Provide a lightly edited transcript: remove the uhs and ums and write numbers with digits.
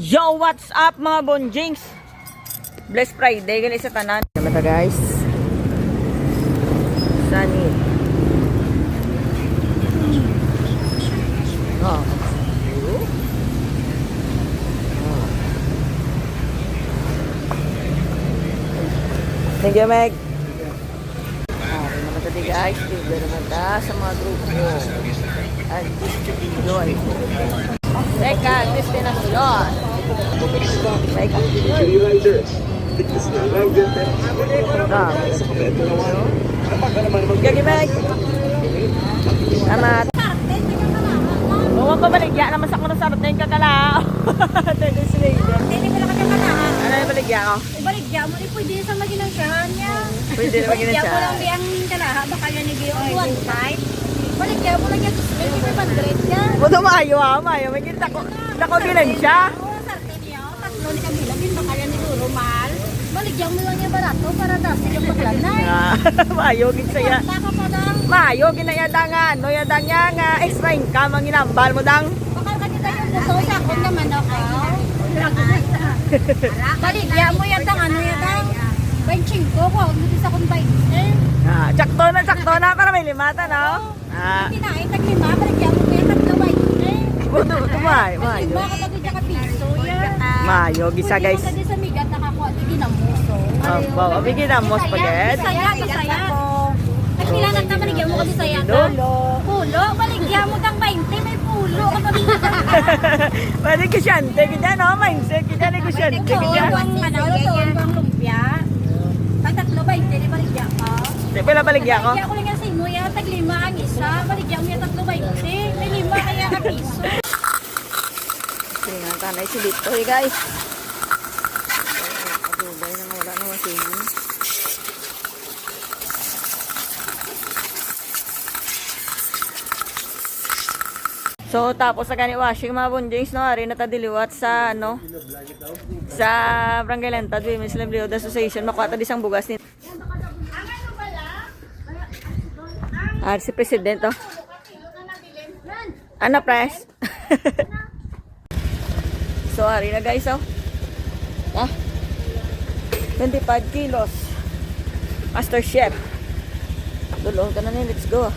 Yo, what's up mga bonjings? Blessed Friday, gali sa tanan. Namata guys. Sunny. Oh. Thank you, Meg. Namata di guys. Tigil namata sa mga grupo. At enjoy. Teka, destinasyon. Teka. Gagi Meg. Salamat. Oo, pabaligya naman sa kuno sabot na yung kakalao. Teka, sinigda. Hindi pala ka kakalaan. Ano yung baligya ko? Ibaligya mo, pwede sa maginasyahan niya. Pwede na maging Baligya mo siya. lang di ang kalaha, baka yan hindi yung one time. Baligya mo lang yan, 2500 yan. Buto maayo ha, maayo. May kita ko. Nako bilan siya. Oo, sarte niya. Tatlo ni Camila, din baka yan niluro mahal. Baligyan mo lang niya barato para dasi yung paglanay. Maayo, gid saya. Taka pa dang. Maayo, ginayadangan. No, yadang niya nga. Extra income ang ginambal mo dang. Baka kanita yung buto sa akong naman ako. Baligyan mo yan dang, ano yan dang. 25 ko, hindi sa akong 20. Sakto na para may limata, no? Kinain, taglima, baligyan mo yan tatlo 20. Buto, maayo. Taglima ka pag ka piso yan. Maayo, gisa guys. Pwede sa migat nakakuha, hindi na muso. Wow, bigyan na mo spaghetti. Masaya. Nagkilanat na baligyan mo kasi saya. Pulo, baligyan mo kang 20, may pulo. Pwede kusyante, kita no? Mindset, kita ni kusyante, kita. Tuon bang lumpia. Pag tatlo 20, di baligyan ka. Di pala baligya ko. Baligyan ko lang yan sa imo yan, taglima ang isa. Baligyan mo yan tatlo 20. May lima kaya ka piso. Tingnan tanay si dito, guys. Abubay na wala na wasingin. So tapos na gani washing mga bonjings no, ari na ta diliwat sa ano sa Barangay Lentad Women's Livelihood Association makuha ta disang bugas ni. Si President oh. Ana press. So ari na guys oh. 25 kilos. Master Chef. Dulong ka na ni, let's go.